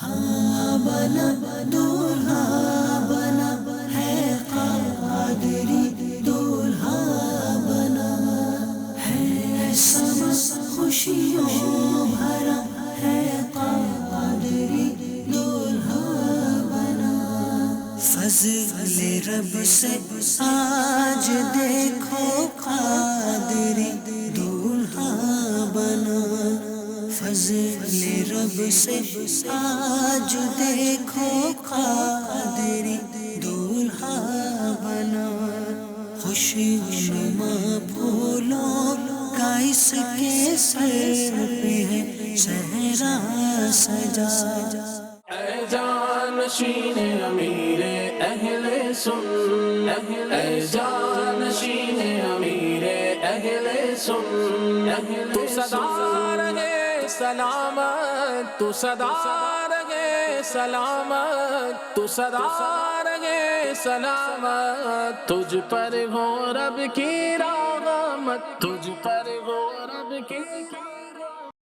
ہاں بنا دولہا بنا ہے قادری دولہا بنا ہے سما خوشیوں بھرا ہے قادری دولہا بنا فضل رب سے آج دیکھو قادری دولہا بنا فضل رب سے آج دیکھو قادری دولہا بنا خوشی نما پھولوں کا اس کے سر پہ ہے صحرا سجا اے جانشین امیر اہل سنت، اے جانشین امیر اہل سنت، تو سدا رہے سلامت، تو سدا رہے سلامت، تو سدا رہے سلامت، تجھ پر ہو رب کی رحمت، تجھ پر ہو رب کی